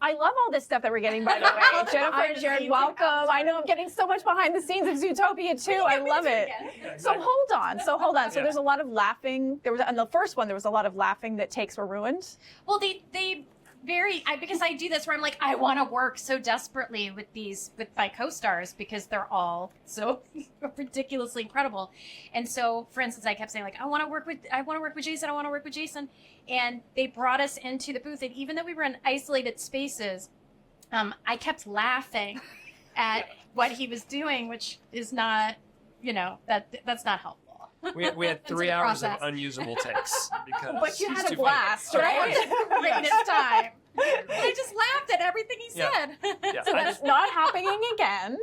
I love all this stuff that we're getting, by the way. Jennifer and Jared, welcome. I know I'm getting so much behind the scenes of Zootopia too. I love it. So hold on. So there's a lot of laughing. There was on the first one. There was a lot of laughing that takes were ruined. Well, because I do this where I'm like, I want to work so desperately with my co-stars because they're all so ridiculously incredible. And so, for instance, I kept saying like, I want to work with Jason. And they brought us into the booth. And even though we were in isolated spaces, I kept laughing at what he was doing, which is not, that's not helpful. We had 3 hours of unusable takes because but you had a blast, right? Greatest time. I just laughed at everything he said. Yeah. So that's not happening again.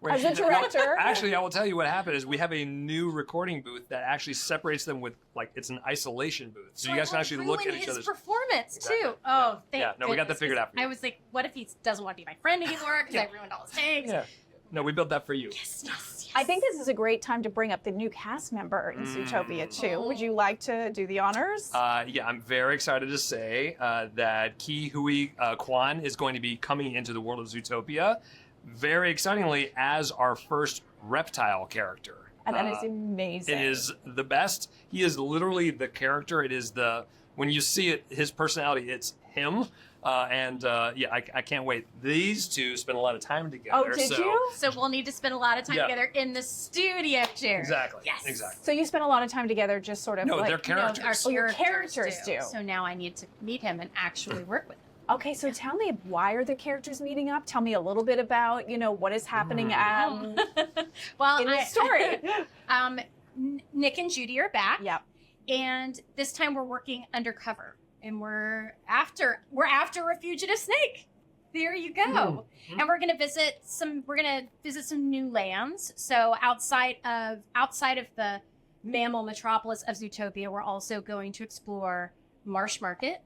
As a director. Actually, I will tell you what happened is we have a new recording booth that actually separates them with, like, it's an isolation booth. So you guys can actually look at each other's performance, too. Oh, thank goodness. We got that figured out for you. I was like, what if he doesn't want to be my friend anymore because I ruined all his takes? Yeah. No, we built that for you. Yes. I think this is a great time to bring up the new cast member in Zootopia, too. Would you like to do the honors? Yeah, I'm very excited to say that Ki Hui Kwan is going to be coming into the world of Zootopia, very excitingly, as our first reptile character. And that is amazing. It is the best. He is literally the character. It is when you see it, his personality, it's him. I can't wait. These two spend a lot of time together. Oh, did you? So we'll need to spend a lot of time together in the studio, Jared. Exactly. Yes. Exactly. So you spent a lot of time together just sort of No, like... they're characters. Your characters do. So now I need to meet him and actually work with him. Okay, so tell me, why are the characters meeting up? Tell me a little bit about, what is happening in the story. Nick and Judy are back. Yep. And this time we're working undercover. And we're after a fugitive snake. There you go. Mm-hmm. And we're gonna visit some new lands. So outside of the mammal metropolis of Zootopia, we're also going to explore Marsh Market.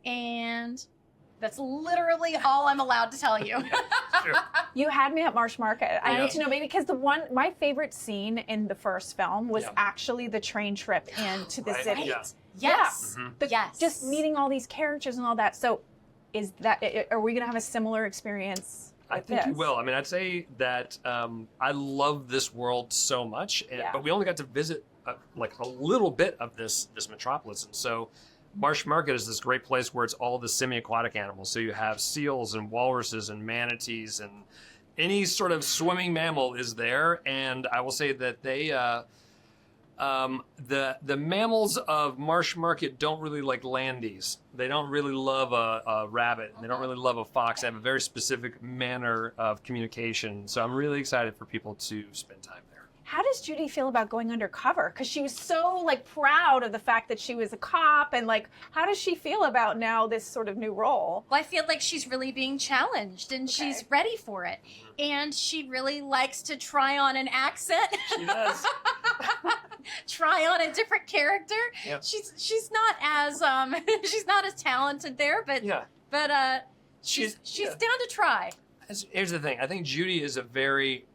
And that's literally all I'm allowed to tell you. Sure. You had me at Marsh Market. I need to know, maybe because my favorite scene in the first film was actually the train trip into the city. Yeah. Yes. Mm-hmm. Yes. Just meeting all these characters and all that. So are we going to have a similar experience? I think you will. I mean, I'd say that I love this world so much, but we only got to visit like a little bit of this metropolis. And so Marsh Market is this great place where it's all the semi-aquatic animals. So you have seals and walruses and manatees and any sort of swimming mammal is there. And I will say that they... the mammals of Marsh Market don't really like landies. They don't really love a rabbit. They don't really love a fox. They have a very specific manner of communication. So I'm really excited for people to spend time there. How does Judy feel about going undercover? Because she was so proud of the fact that she was a cop, and how does she feel about now this sort of new role? Well, I feel like she's really being challenged and she's ready for it. And she really likes to try on an accent. She does. Try on a different character. Yep. She's not as she's not as talented there, but she's down to try. Here's the thing. I think Judy is a very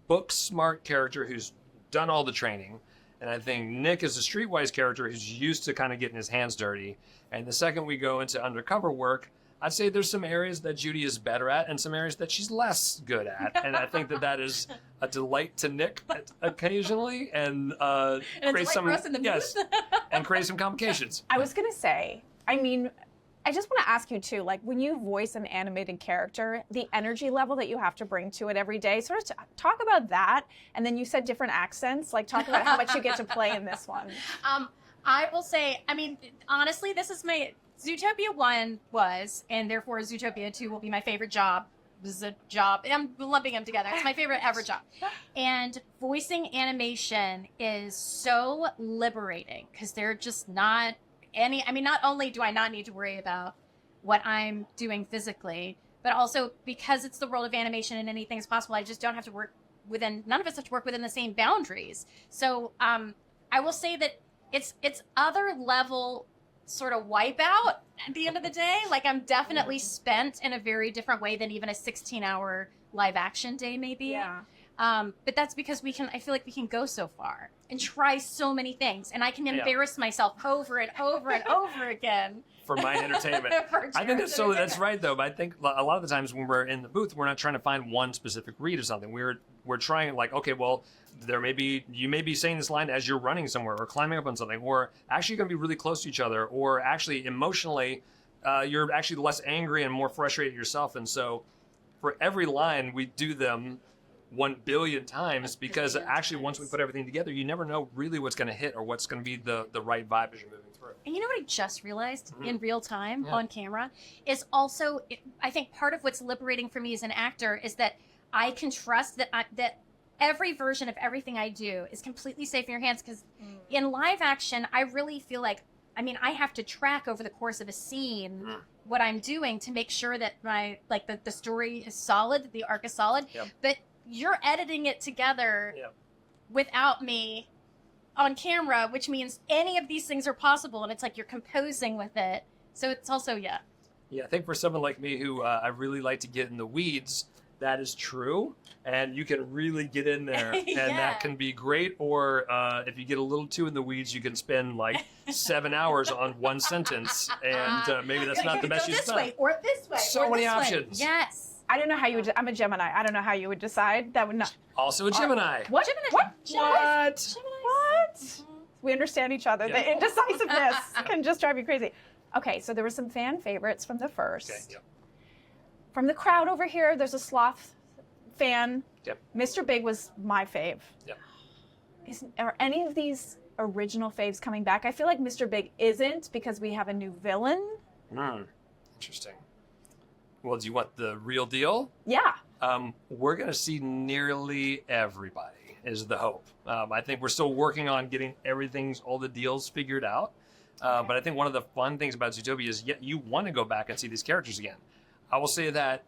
book smart character who's done all the training, and I think Nick is a streetwise character who's used to kind of getting his hands dirty. And the second we go into undercover work, I'd say there's some areas that Judy is better at and some areas that she's less good at. And I think that is a delight to Nick occasionally and create some and create some complications. I was gonna say, I just want to ask you too, when you voice an animated character, the energy level that you have to bring to it every day, sort of talk about that. And then you said different accents, talk about how much you get to play in this one. I will say, honestly, this is my Zootopia 1 was, and therefore Zootopia 2 will be my favorite job. This is a job. I'm lumping them together. It's my favorite ever job. And voicing animation is so liberating because they're just not not only do I not need to worry about what I'm doing physically, but also because it's the world of animation and anything is possible, I just don't have to work none of us have to work within the same boundaries. So I will say that it's other level sort of wipeout at the end of the day. I'm definitely spent in a very different way than even a 16-hour live action day maybe. Yeah. But that's because I feel like we can go so far and try so many things, and I can embarrass myself over and over and over again. for my entertainment. I think that's right though. But I think a lot of the times when we're in the booth, we're not trying to find one specific read of something. We're trying like, okay, well, you may be saying this line as you're running somewhere or climbing up on something, or actually going to be really close to each other, or actually emotionally, you're actually less angry and more frustrated yourself. And so for every line, we do them 1 billion times because actually once we put everything together, you never know really what's going to hit or what's going to be the right vibe as you're moving through. And you know what I just realized in real time on camera is also, I think part of what's liberating for me as an actor is that I can trust that that every version of everything I do is completely safe in your hands. Because in live action, I really feel like, I mean, I have to track over the course of a scene what I'm doing to make sure that the story is solid, that the arc is solid. Yep. But you're editing it together without me on camera, which means any of these things are possible, and it's like you're composing with it. So it's also Yeah, I think for someone like me who I really like to get in the weeds, that is true, and you can really get in there, and that can be great. Or if you get a little too in the weeds, you can spend like 7 hours on one sentence, and maybe that's not the best use of time. This way or this way. So many options. Yes. I don't know how you would. I'm a Gemini. I don't know how you would decide. That would not. Also a Gemini. What? Gemini. What? What? What? We understand each other. The indecisiveness can just drive you crazy. Okay, so there were some fan favorites from the first. Okay. Yep. From the crowd over here, there's a sloth fan. Yep. Mr. Big was my fave. Yep. Are any of these original faves coming back? I feel like Mr. Big isn't because we have a new villain. Interesting. Well, do you want the real deal? Yeah. We're going to see nearly everybody is the hope. I think we're still working on getting all the deals figured out. But I think one of the fun things about Zootopia is you want to go back and see these characters again. I will say that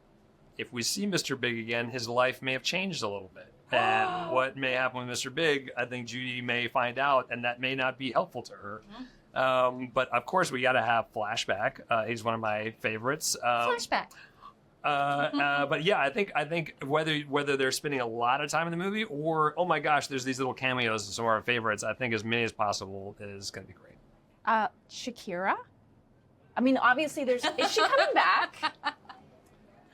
if we see Mr. Big again, his life may have changed a little bit. And what may happen with Mr. Big, I think Judy may find out, and that may not be helpful to her. But of course, we got to have Flashback. He's one of my favorites. Flashback. But yeah, I think whether they're spending a lot of time in the movie or, oh my gosh, there's these little cameos of some of our favorites, I think as many as possible is going to be great. Shakira? I mean, obviously is she coming back?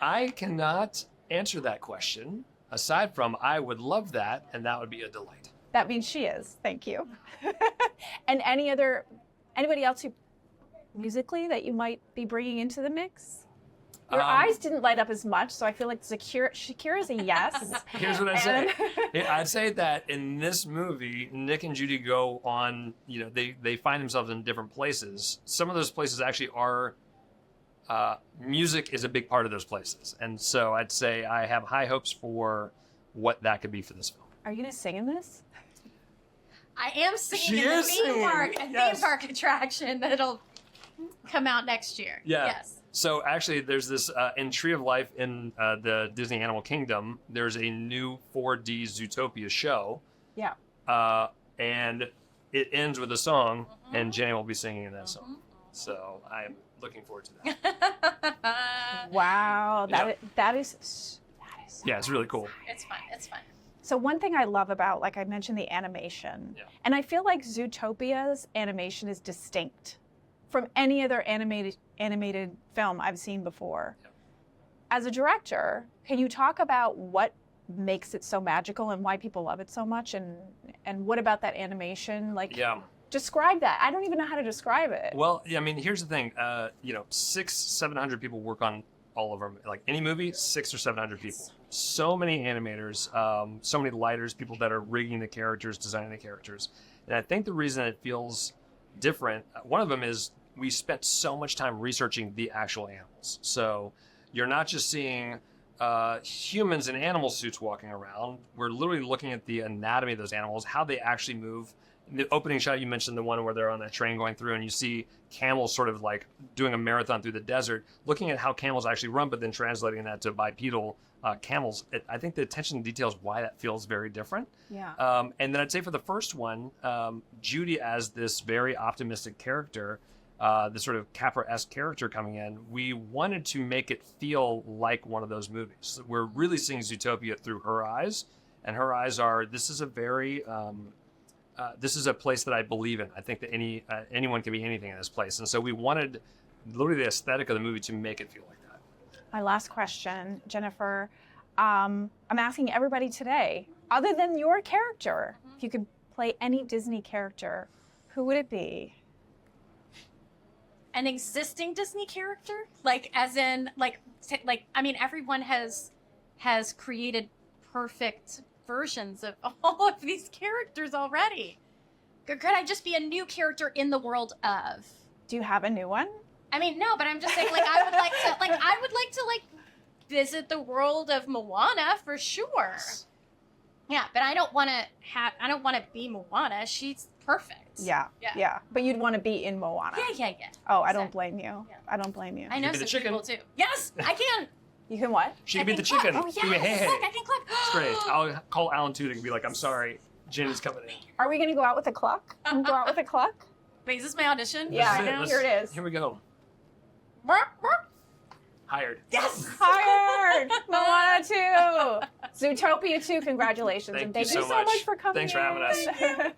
I cannot answer that question, aside from I would love that, and that would be a delight. That means she is. Thank you. And anybody else who musically that you might be bringing into the mix? Your eyes didn't light up as much, so I feel like Shakira's a yes. Here's what I'd say. I'd say that in this movie, Nick and Judy go on, they find themselves in different places. Some of those places actually are, music is a big part of those places. And so I'd say I have high hopes for what that could be for this film. Are you going to sing in this? I am singing in the theme park attraction that'll come out next year. Yeah. Yes. So actually, there's this in Tree of Life in the Disney Animal Kingdom. There's a new 4D Zootopia show. Yeah. And it ends with a song, and Jenny will be singing in that song. So I'm looking forward to that. Wow, that is. Yeah, it's really cool. It's fun. It's fun. So one thing I love about, like I mentioned, the animation, and I feel like Zootopia's animation is distinct from any other animated film I've seen before. As a director, can you talk about what makes it so magical and why people love it so much, and what about that animation? Describe that. I don't even know how to describe it. Well, I mean, here's the thing. 600-700 people work on all of them. Like any movie, 600 or 700 people. So many animators, so many lighters, people that are rigging the characters, designing the characters. And I think the reason it feels different, one of them is we spent so much time researching the actual animals. So you're not just seeing humans in animal suits walking around. We're literally looking at the anatomy of those animals, how they actually move. In the opening shot, you mentioned the one where they're on that train going through and you see camels sort of like doing a marathon through the desert, looking at how camels actually run, but then translating that to bipedal camels. I think the attention to detail is why that feels very different. Yeah. And then I'd say for the first one, Judy as this very optimistic character, this sort of Capra-esque character coming in, we wanted to make it feel like one of those movies. We're really seeing Zootopia through her eyes, and her eyes are, this is a very, this is a place that I believe in. I think that anyone can be anything in this place. And so we wanted literally the aesthetic of the movie to make it feel like that. My last question, Ginnifer. I'm asking everybody today, other than your character, if you could play any Disney character, who would it be? An existing Disney character, like as in like I mean, everyone has created perfect versions of all of these characters already. Could I just be a new character in the world of? Do you have a new one? I mean, no, but I'm just saying, like, I would like to visit the world of Moana for sure. Yeah, but I don't want to be Moana. She's perfect. Yeah. But you'd want to be in Moana. Yeah. Oh, I don't blame you. Yeah. I don't blame you. I know be the some chicken. people too. Yes, I can. You can what? She could I be can the chicken. clap. Oh, Give me a yes. hey. Look, I can clap. It's great. I'll call Alan Tudyk and be like, I'm sorry, Jen is coming in. Are we going to go out with a cluck? Can we go out with a cluck? Wait, is this my audition? Yeah, This I is it. know. Let's- Here it is. Here we go. Hired. Yes. Hired! Moana 2! Zootopia 2, congratulations. Thank and thank you you so so much. much for coming Thanks for having us. us.